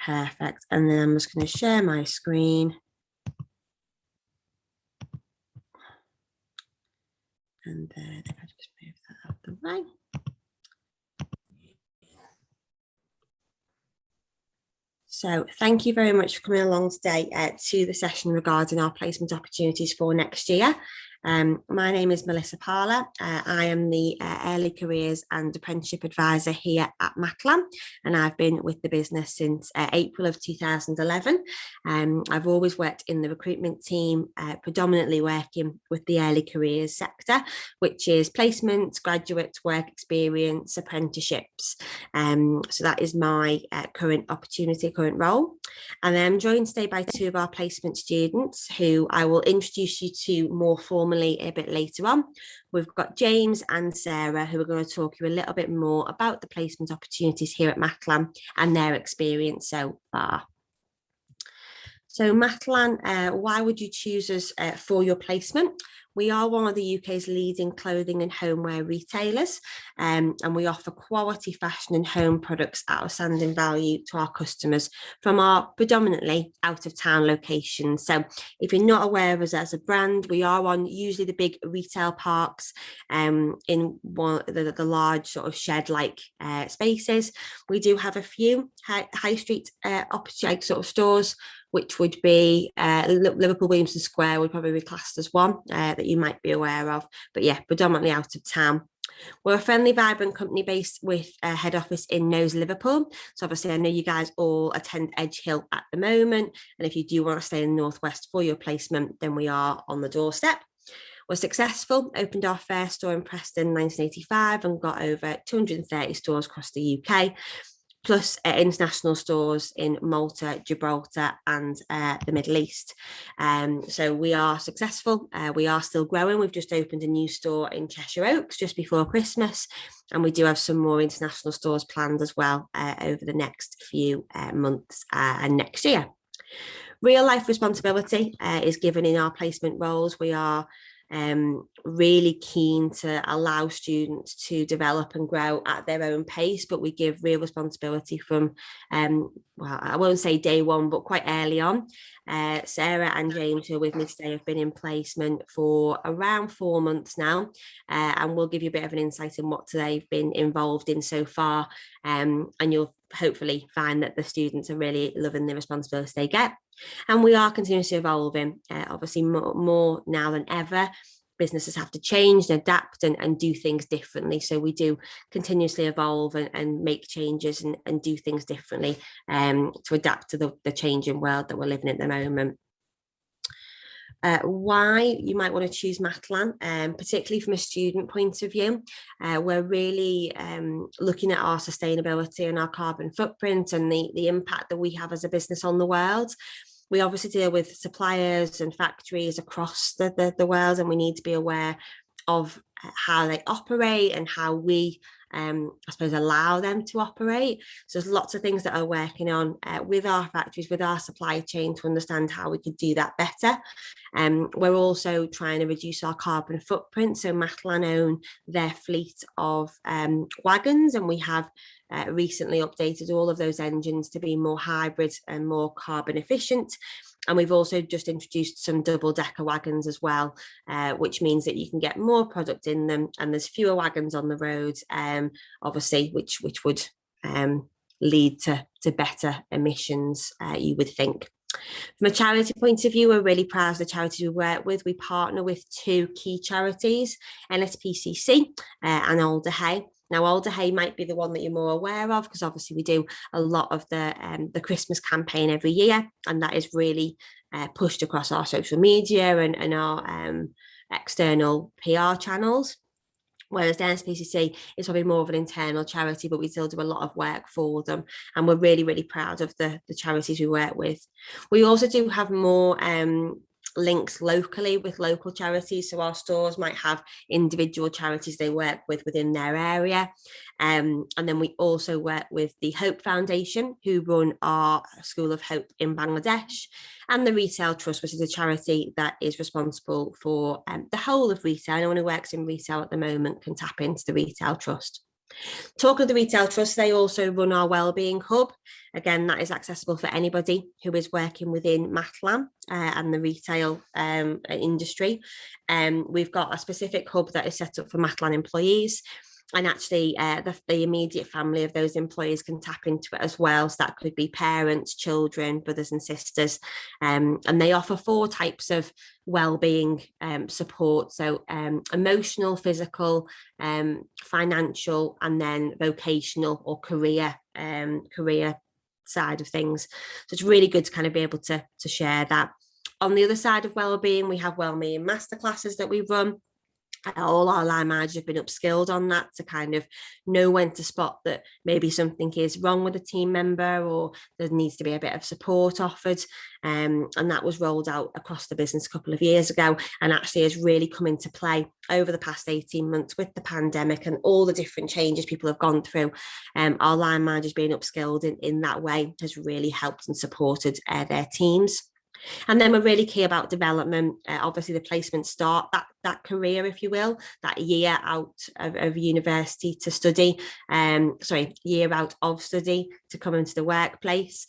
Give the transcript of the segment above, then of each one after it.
Perfect. And then I'm just going to share my screen. And then if I just move that out of the way. So thank you very much for coming along today to the session regarding our placement opportunities for next year. My name is Melissa Parler. I am the Early Careers and Apprenticeship Advisor here at Matalan, and I've been with the business since April of 2011. I've always worked in the recruitment team, predominantly working with the early careers sector, which is placements, graduates, work experience, apprenticeships. So that is my current role. And I'm joined today by two of our placement students who I will introduce you to more formally a bit later on. We've got James and Sarah who are going to talk you a little bit more about the placement opportunities here at Matalan and their experience so far. So Matalan, why would you choose us for your placement? We are one of the UK's leading clothing and homeware retailers, and we offer quality fashion and home products at outstanding value to our customers from our predominantly out-of-town locations. So if you're not aware of us as a brand, we are on usually the big retail parks in one of the large sort of shed-like spaces. We do have a few high street sort of stores, which would be Liverpool Williamson Square would probably be classed as one that you might be aware of. But yeah, predominantly out of town. We're a friendly, vibrant company based with a head office in Knowes, Liverpool. So obviously I know you guys all attend Edge Hill at the moment. And if you do want to stay in the Northwest for your placement, then we are on the doorstep. We're successful, opened our first store in Preston in 1985 and got over 230 stores across the UK. Plus international stores in Malta, Gibraltar and the Middle East. So we are successful. We are still growing. We've just opened a new store in Cheshire Oaks just before Christmas. And we do have some more international stores planned as well over the next few months and next year. Real life responsibility is given in our placement roles. We are really keen to allow students to develop and grow at their own pace, but we give real responsibility from, well, I won't say day one, but quite early on. Sarah and James, who are with me today, have been in placement for around 4 months now, and we'll give you a bit of an insight in what they've been involved in so far, and you'll hopefully find that the students are really loving the responsibilities they get. And we are continuously evolving, obviously more now than ever. Businesses have to change and adapt and do things differently. So we do continuously evolve and make changes and do things differently to adapt to the changing world that we're living in at the moment. Why you might want to choose Matalan, particularly from a student point of view. We're really looking at our sustainability and our carbon footprint and the impact that we have as a business on the world. We obviously deal with suppliers and factories across the world, and we need to be aware of how they operate and how we I suppose allow them to operate. So there's lots of things that are working on with our factories, with our supply chain, to understand how we could do that better. We're also trying to reduce our carbon footprint. So Matalan own their fleet of wagons, and we have recently updated all of those engines to be more hybrid and more carbon efficient. And we've also just introduced some double-decker wagons as well, which means that you can get more product in them and there's fewer wagons on the road, obviously, which would lead to better emissions, you would think. From a charity point of view, we're really proud of the charities we work with. We partner with two key charities, NSPCC and Alder Hey. Now, Alder Hey might be the one that you're more aware of, because obviously we do a lot of the Christmas campaign every year, and that is really pushed across our social media and our external PR channels. Whereas the NSPCC is probably more of an internal charity, but we still do a lot of work for them. And we're really, really proud of the charities we work with. We also do have more links locally with local charities. So our stores might have individual charities they work with within their area. And then we also work with the Hope Foundation, who run our School of Hope in Bangladesh, and the Retail Trust, which is a charity that is responsible for the whole of retail. Anyone who works in retail at the moment can tap into the Retail Trust. Talking of the Retail Trust, they also run our Wellbeing Hub. Again, that is accessible for anybody who is working within Matalan and the retail industry. We've got a specific hub that is set up for Matalan employees. And actually, the immediate family of those employees can tap into it as well. So that could be parents, children, brothers and sisters. And they offer 4 types of wellbeing support. So emotional, physical, financial, and then vocational or career side of things. So it's really good to kind of be able to share that. On the other side of wellbeing, we have wellbeing masterclasses that we run. All our line managers have been upskilled on that to kind of know when to spot that maybe something is wrong with a team member or there needs to be a bit of support offered. And that was rolled out across the business a couple of years ago and actually has really come into play over the past 18 months with the pandemic and all the different changes people have gone through. Our line managers being upskilled in that way has really helped and supported their teams. And then we're really key about development. Obviously, the placement start that career, if you will, that year out of university to study, year out of study to come into the workplace,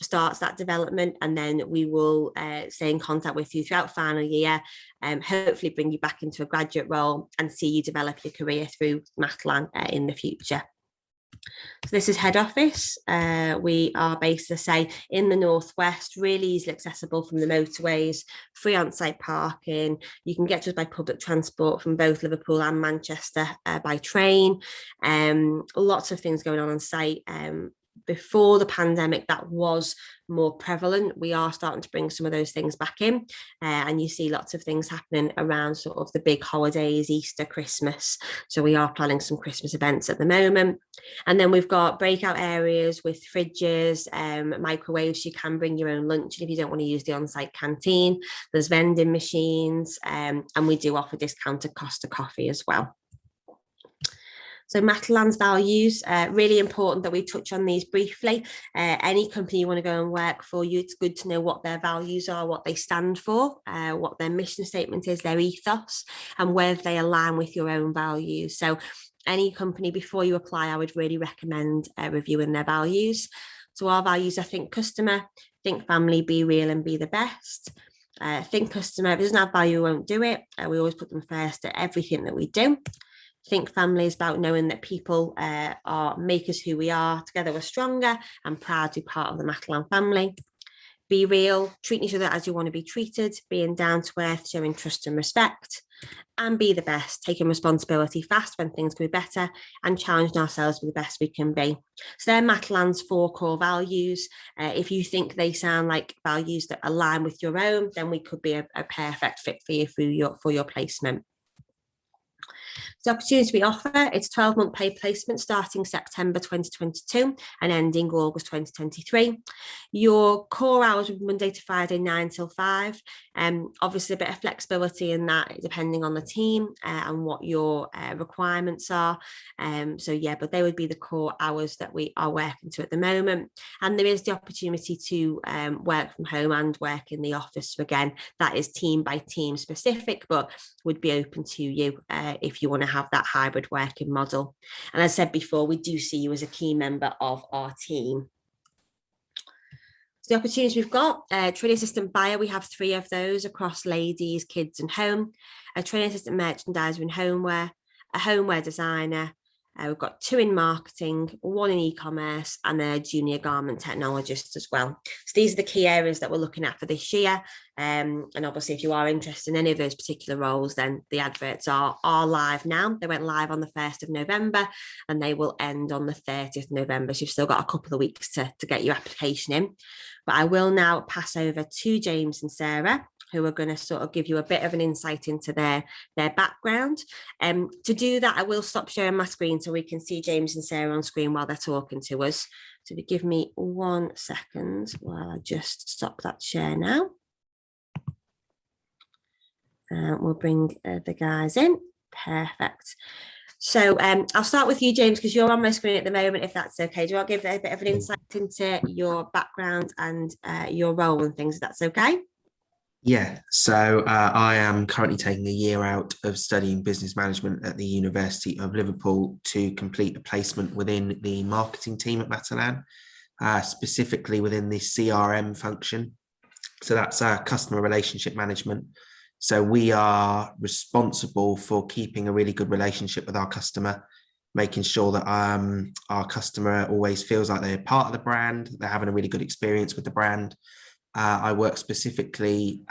starts that development. And then we will stay in contact with you throughout final year, hopefully bring you back into a graduate role and see you develop your career through Matalan in the future. So this is head office. We are based, as I say, in the northwest, really easily accessible from the motorways, free on-site parking. You can get to us by public transport from both Liverpool and Manchester by train. Lots of things going on site. Before the pandemic, that was more prevalent. We are starting to bring some of those things back in, and you see lots of things happening around sort of the big holidays, Easter, Christmas. So we are planning some Christmas events at the moment. And then we've got breakout areas with fridges, microwaves. You can bring your own lunch if you don't want to use the on-site canteen. There's vending machines, and we do offer discounted Costa coffee as well. So Matalan's values, really important that we touch on these briefly. Any company you want to go and work for, it's good to know what their values are, what they stand for, what their mission statement is, their ethos, and whether they align with your own values. So any company, before you apply, I would really recommend reviewing their values. So our values are think customer, think family, be real and be the best. Think customer, if it doesn't have value, we won't do it. We always put them first at everything that we do. Think family is about knowing that people are make us who we are. Together we're stronger and proud to be part of the Matalan family. Be real, treat each other as you want to be treated, being down to earth, showing trust and respect. And be the best, taking responsibility fast when things can be better and challenging ourselves to be the best we can be. So they're Matalan's 4 core values. If you think they sound like values that align with your own, then we could be a perfect fit for you for your placement. The opportunity we offer, it's 12-month paid placement starting September 2022 and ending August 2023. Your core hours will be Monday to Friday, 9 till 5. Obviously a bit of flexibility in that depending on the team and what your requirements are. But they would be the core hours that we are working to at the moment. And there is the opportunity to work from home and work in the office. So again, that is team by team specific, but would be open to you if you want to have that hybrid working model. And as I said before, we do see you as a key member of our team. So the opportunities we've got, training assistant buyer, we have 3 of those across ladies, kids and home, a training assistant merchandiser in homeware, a homeware designer, we've got 2 in marketing, 1 in e-commerce and a junior garment technologist as well. So these are the key areas that we're looking at for this year. And obviously, if you are interested in any of those particular roles, then the adverts are live now. They went live on the 1st of November and they will end on the 30th of November. So you've still got a couple of weeks to get your application in. But I will now pass over to James and Sarah, who are going to sort of give you a bit of an insight into their background. To do that, I will stop sharing my screen so we can see James and Sarah on screen while they're talking to us. So if you give me 1 second while I just stop that share now. We'll bring the guys in. Perfect. So I'll start with you, James, because you're on my screen at the moment, if that's okay. Do you want to give a bit of an insight into your background and your role and things, if that's okay? Yeah, so I am currently taking a year out of studying business management at the University of Liverpool to complete a placement within the marketing team at Matalan, specifically within the CRM function. So that's customer relationship management. So we are responsible for keeping a really good relationship with our customer, making sure that our customer always feels like they're part of the brand, they're having a really good experience with the brand. I work specifically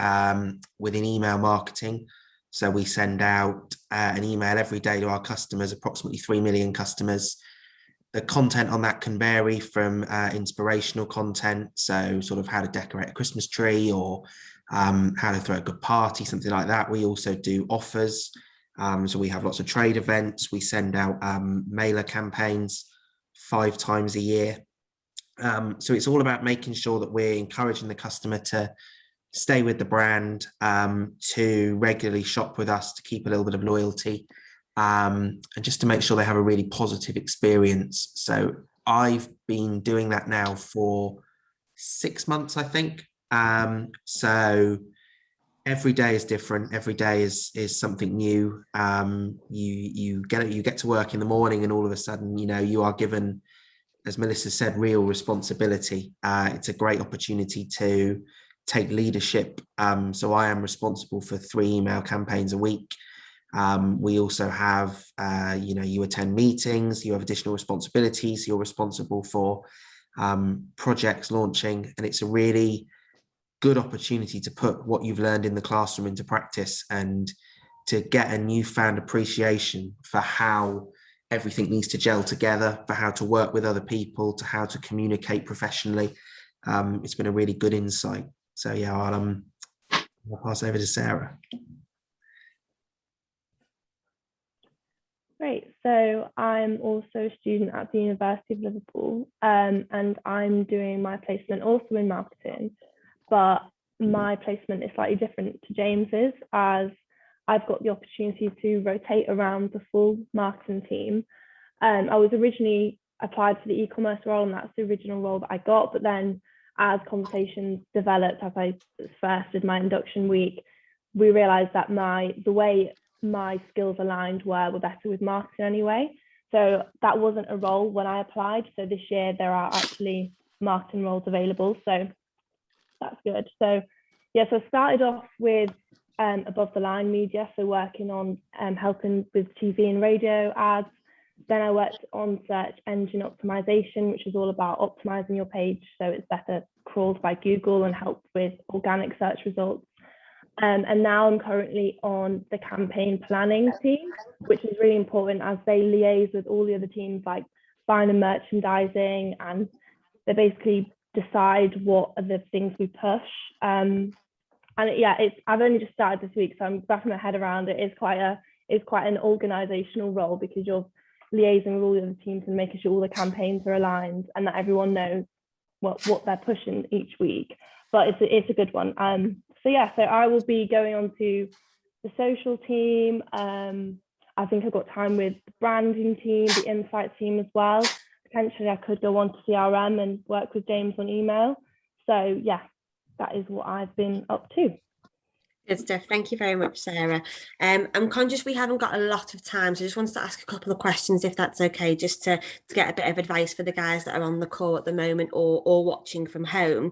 within email marketing. So we send out an email every day to our customers, approximately 3 million customers. The content on that can vary from inspirational content, so sort of how to decorate a Christmas tree or how to throw a good party, something like that. We also do offers. So we have lots of trade events. We send out mailer campaigns 5 times a year. So it's all about making sure that we're encouraging the customer to stay with the brand, to regularly shop with us, to keep a little bit of loyalty, and just to make sure they have a really positive experience. So I've been doing that now for 6 months, I think. So every day is different. Every day is something new. You get to work in the morning, and all of a sudden, you are given, as Melissa said, real responsibility. It's a great opportunity to take leadership. So I am responsible for 3 email campaigns a week. We also have, you attend meetings, you have additional responsibilities, you're responsible for projects launching, and it's a really good opportunity to put what you've learned in the classroom into practice and to get a newfound appreciation for how everything needs to gel together, for how to work with other people, to how to communicate professionally. It's been a really good insight. So yeah, I'll pass over to Sarah. Great. So I'm also a student at the University of Liverpool, and I'm doing my placement also in marketing, but my placement is slightly different to James's, as I've got the opportunity to rotate around the full marketing team. I was originally applied for the e-commerce role, and that's the original role that I got. But then as conversations developed, as I first did my induction week, we realized that the way my skills aligned were better with marketing anyway. So that wasn't a role when I applied. So this year there are actually marketing roles available. So that's good. So yeah, so I started off with above the line media, so working on helping with TV and radio ads. Then I worked on search engine optimization, which is all about optimizing your page so it's better crawled by Google and help with organic search results. And now I'm currently on the campaign planning team, which is really important as they liaise with all the other teams like buying and merchandising, and they basically decide what are the things we push. And yeah, I've only just started this week, so I'm wrapping my head around it. It's quite an organizational role, because you're liaising with all the other teams and making sure all the campaigns are aligned and that everyone knows what they're pushing each week. But it's a good one. So yeah, so I will be going on to the social team. I think I've got time with the branding team, the insight team as well. Potentially I could go on to CRM and work with James on email. So yeah, that is what I've been up to. Good stuff. Thank you very much, Sarah. I'm conscious we haven't got a lot of time, so I just wanted to ask a couple of questions, if that's okay, just to get a bit of advice for the guys that are on the call at the moment or watching from home.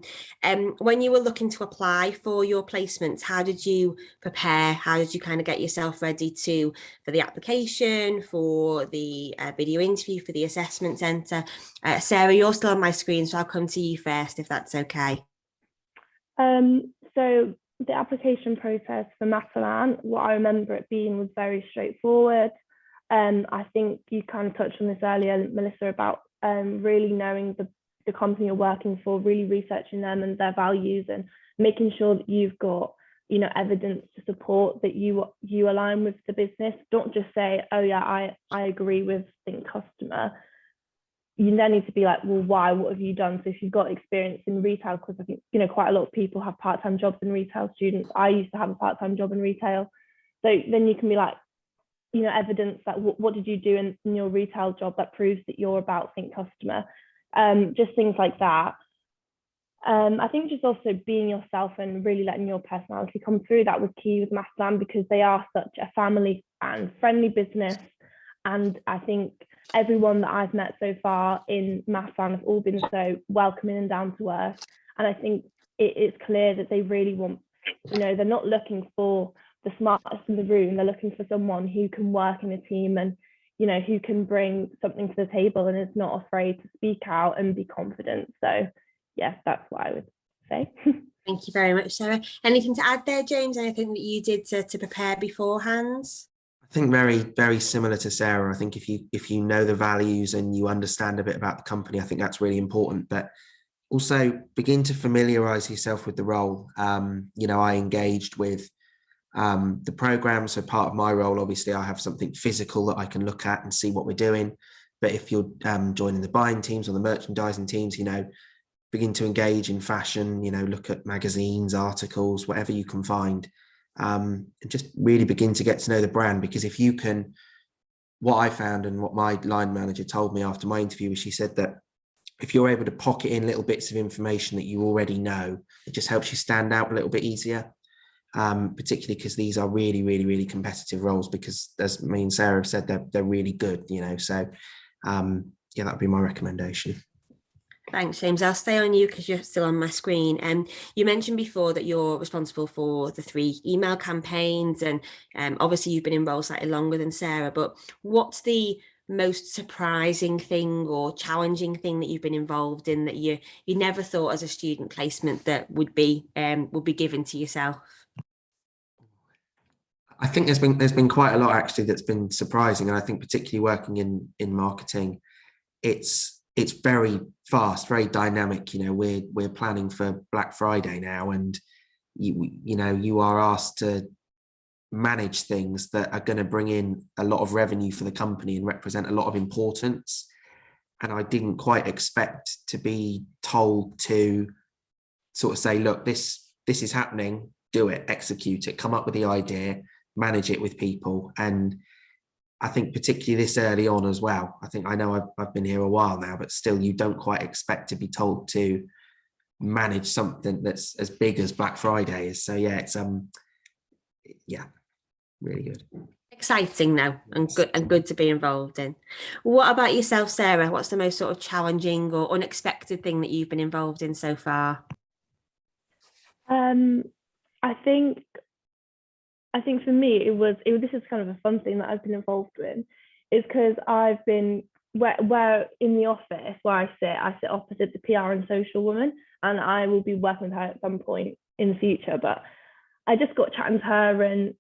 When you were looking to apply for your placements, how did you prepare? How did you kind of get yourself ready for the application, for the video interview, for the assessment centre? Sarah, you're still on my screen, so I'll come to you first, if that's okay. So the application process for Matalan, what I remember it being was very straightforward. I think you kind of touched on this earlier, Melissa, about really knowing the company you're working for, really researching them and their values, and making sure that you've got evidence to support that you align with the business. Don't just say, oh yeah, I agree with Think Customer. You then need to be like, well, why? What have you done? So if you've got experience in retail, because I think, quite a lot of people have part-time jobs in retail, students. I used to have a part-time job in retail. So then you can be like, evidence that what did you do in your retail job that proves that you're about Think Customer? Just things like that. I think just also being yourself and really letting your personality come through, that was key with Matalan, because they are such a family and friendly business. And I think everyone that I've met so far in Matalan have all been so welcoming and down to earth. And I think it's clear that they really want, they're not looking for the smartest in the room. They're looking for someone who can work in a team and, who can bring something to the table and is not afraid to speak out and be confident. So yeah, that's what I would say. Thank you very much, Sarah. Anything to add there, James? Anything that you did to prepare beforehand? I think very, very similar to Sarah. I think if you know the values and you understand a bit about the company, I think that's really important. But also begin to familiarize yourself with the role. I engaged with the program. So part of my role, obviously, I have something physical that I can look at and see what we're doing. But if you're joining the buying teams or the merchandising teams, begin to engage in fashion, look at magazines, articles, whatever you can find, and just really begin to get to know the brand. Because if you can, what I found and what my line manager told me after my interview was, she said that if you're able to pocket in little bits of information that you already know, it just helps you stand out a little bit easier, particularly because these are really, really, really competitive roles, because as me and Sarah have said, they're really good, so that would be my recommendation. Thanks, James. I'll stay on you because you're still on my screen. You mentioned before that you're responsible for the 3 email campaigns, and obviously you've been in role slightly longer than Sarah, but what's the most surprising thing or challenging thing that you've been involved in that you never thought as a student placement that would be given to yourself? I think there's been quite a lot actually that's been surprising, and I think particularly working in marketing, it's very fast, very dynamic. We're planning for Black Friday now, and you are asked to manage things that are going to bring in a lot of revenue for the company and represent a lot of importance. And I didn't quite expect to be told to sort of say, look, this is happening, do it, execute it, come up with the idea, manage it with people. And I think particularly this early on as well, I know I've been here a while now, but still you don't quite expect to be told to manage something that's as big as Black Friday is. So yeah, it's really good. Exciting now, and good to be involved in. What about yourself, Sarah? What's the most sort of challenging or unexpected thing that you've been involved in so far? I think for me, this is kind of a fun thing that I've been involved in, is because I've been where in the office where I sit opposite the PR and social woman, and I will be working with her at some point in the future. But I just got chatting to her, and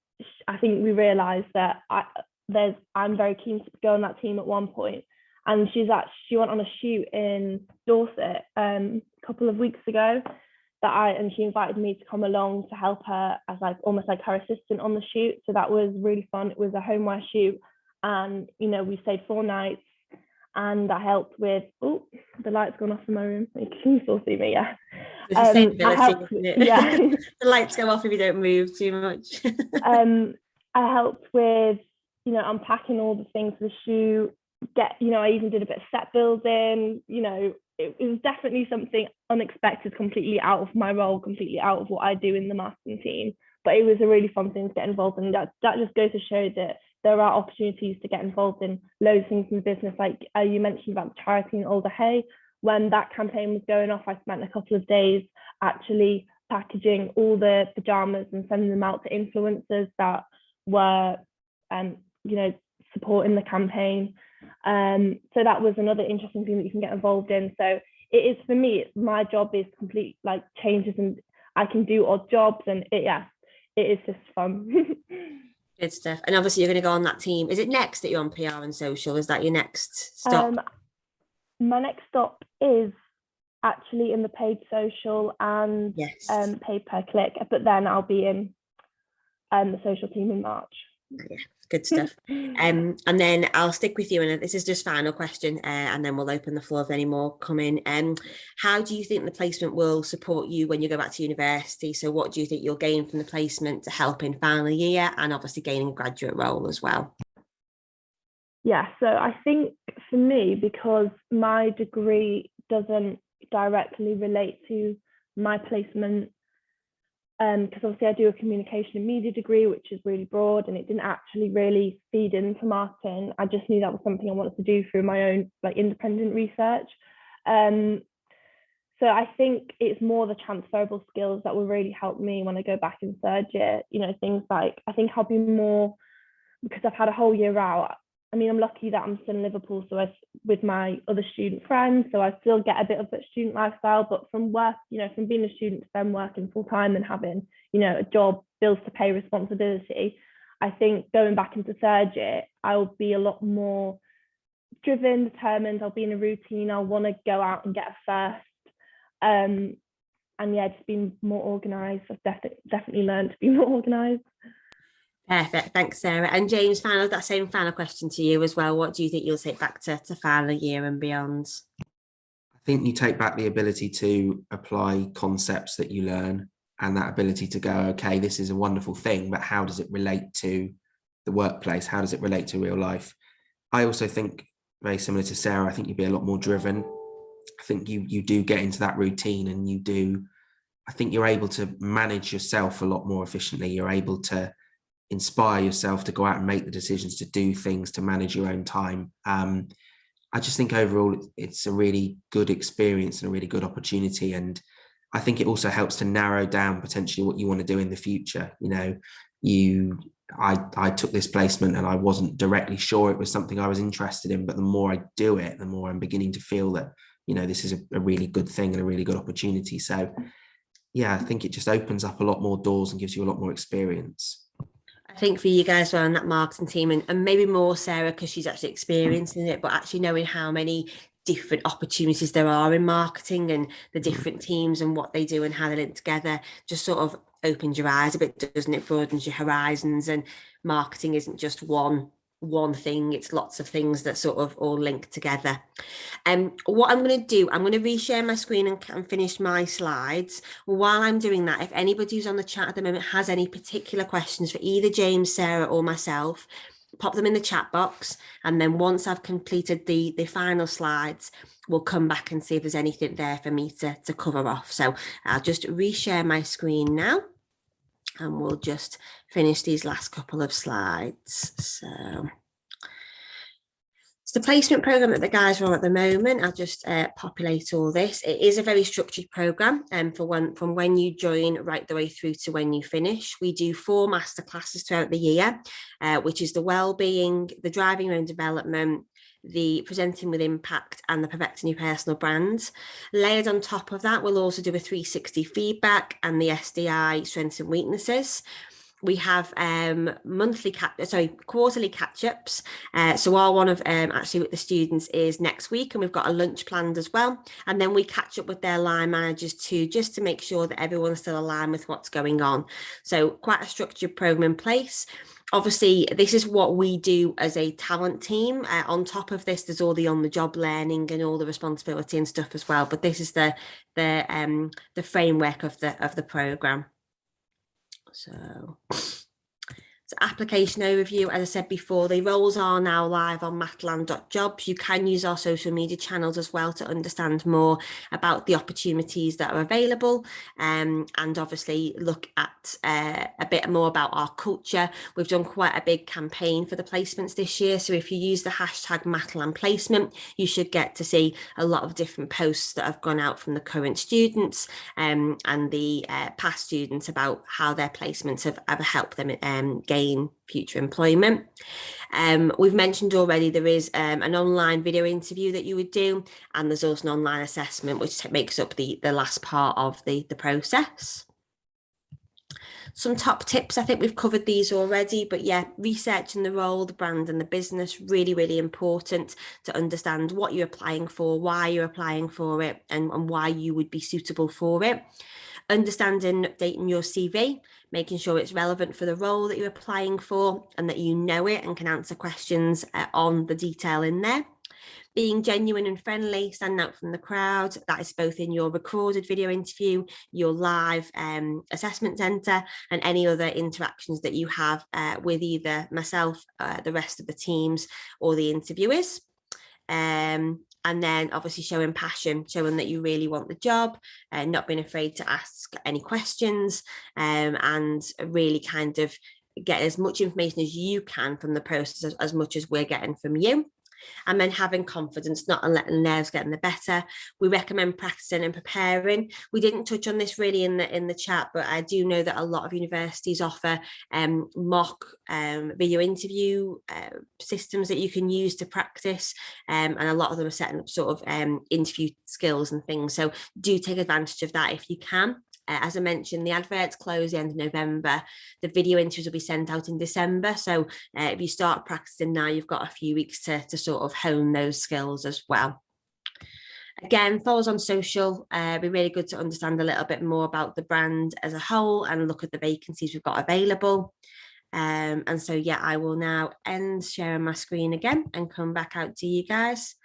I think we realised that I'm very keen to go on that team at one point, and she went on a shoot in Dorset a couple of weeks ago. And she invited me to come along to help her as almost like her assistant on the shoot. So that was really fun. It was a homeware shoot, and we stayed 4 nights, and I helped with the light's gone off in my room. You can still see me, yeah. The lights go off if you don't move too much. I helped with unpacking all the things for the shoot. I even did a bit of set building. It was definitely something unexpected, completely out of my role, completely out of what I do in the marketing team. But it was a really fun thing to get involved in. That just goes to show that there are opportunities to get involved in loads of things in the business. Like you mentioned about the charity in Alder Hey. When that campaign was going off, I spent a couple of days actually packaging all the pajamas and sending them out to influencers that were, supporting the campaign. So that was another interesting thing that you can get involved in. So it is, for me, my job is complete changes, and I can do odd jobs, and it is just fun. Good stuff. And obviously you're going to go on that team. Is it next that you're on PR and social? Is that your next stop? My next stop is actually in the paid social and paid per click, but then I'll be in the social team in March. Yeah, good stuff. And then I'll stick with you, and this is just final question, and then we'll open the floor if any more come in. How do you think the placement will support you when you go back to university? So what do you think you'll gain from the placement to help in final year, and obviously gaining a graduate role as well? Yeah, so I think for me, because my degree doesn't directly relate to my placement, because obviously I do a communication and media degree, which is really broad, and it didn't actually really feed into marketing. I just knew that was something I wanted to do through my own like independent research. So I think it's more the transferable skills that will really help me when I go back in third year. You know, things like, I think I'll be more, because I've had a whole year out. I mean, I'm lucky that I'm still in Liverpool, so with my other student friends, so I still get a bit of that student lifestyle. But from work, you know, from being a student to then working full time and having, you know, a job, bills to pay, responsibility, I think going back into third year, I'll be a lot more driven, determined. I'll be in a routine. I'll want to go out and get a first. And yeah, just being more organised. I've definitely learned to be more organised. Perfect, thanks Sarah. And James, that same final question to you as well. What do you think you'll take back to final year and beyond? I think you take back the ability to apply concepts that you learn, and that ability to go, okay, this is a wonderful thing, but how does it relate to the workplace? How does it relate to real life? I also think, very similar to Sarah, I think you'd be a lot more driven. I think you do get into that routine, and I think you're able to manage yourself a lot more efficiently. You're able to inspire yourself to go out and make the decisions, to do things, to manage your own time. I just think overall it's a really good experience and a really good opportunity. And I think it also helps to narrow down potentially what you want to do in the future. You know, I took this placement and I wasn't directly sure it was something I was interested in, but the more I do it, the more I'm beginning to feel that, you know, this is a really good thing and a really good opportunity. So yeah, I think it just opens up a lot more doors and gives you a lot more experience. I think for you guys on that marketing team, and maybe more Sarah, because she's actually experiencing it, but actually knowing how many different opportunities there are in marketing and the different teams and what they do and how they link together, just sort of opens your eyes a bit, doesn't it? Broadens your horizons, and marketing isn't just one thing, it's lots of things that sort of all link together. What I'm going to do, I'm going to reshare my screen and finish my slides. While I'm doing that, if anybody who's on the chat at the moment has any particular questions for either James, Sarah or myself, pop them in the chat box, and then once I've completed the final slides, we'll come back and see if there's anything there for me to cover off. So I'll just reshare my screen now, and we'll just finish these last couple of slides. So the placement program that the guys are on at the moment, I'll just populate all this. It is a very structured program, from when you join right the way through to when you finish. We do 4 masterclasses throughout the year, which is the wellbeing, the driving your own development, the presenting with impact, and the perfecting your personal brand. Layered on top of that, we'll also do a 360 feedback and the SDI strengths and weaknesses. We have quarterly catch-ups. So our one of actually with the students is next week, and we've got a lunch planned as well. And then we catch up with their line managers too, just to make sure that everyone's still aligned with what's going on. So quite a structured program in place. Obviously, this is what we do as a talent team. On top of this, there's all the on-the-job learning and all the responsibility and stuff as well. But this is the framework of the program. So application overview, as I said before, the roles are now live on matalan.jobs. You can use our social media channels as well to understand more about the opportunities that are available, and obviously look at a bit more about our culture. We've done quite a big campaign for the placements this year, so if you use the hashtag Matalan placement, you should get to see a lot of different posts that have gone out from the current students and the past students about how their placements have helped them gain future employment. We've mentioned already there is an online video interview that you would do, and there's also an online assessment which makes up the last part of the process. Some top tips, I think we've covered these already, but yeah, researching the role, the brand and the business, really, really important to understand what you're applying for, why you're applying for it, and why you would be suitable for it. Understanding, updating your CV, making sure it's relevant for the role that you're applying for and that you know it and can answer questions on the detail in there. Being genuine and friendly, standing out from the crowd. That is both in your recorded video interview, your live assessment centre, and any other interactions that you have with either myself, the rest of the teams, or the interviewers. And then obviously showing passion, showing that you really want the job and not being afraid to ask any questions, and really kind of get as much information as you can from the process as much as we're getting from you. And then having confidence, not letting nerves get in the better. We recommend practicing and preparing. We didn't touch on this really in the chat, but I do know that a lot of universities offer mock video interview systems that you can use to practice, and a lot of them are setting up sort of interview skills and things. So do take advantage of that if you can. As I mentioned, the adverts close the end of November. The video interviews will be sent out in December. So if you start practicing now, you've got a few weeks to sort of hone those skills as well. Again, follow us on social. It'd be really good to understand a little bit more about the brand as a whole and look at the vacancies we've got available. And so, yeah, I will now end sharing my screen again and come back out to you guys.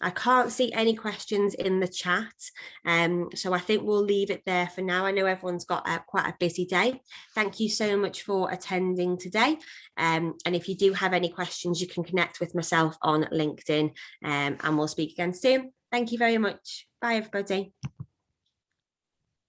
I can't see any questions in the chat, so I think we'll leave it there for now. I know everyone's got quite a busy day. Thank you so much for attending today, and if you do have any questions, you can connect with myself on LinkedIn, and we'll speak again soon. Thank you very much. Bye, everybody.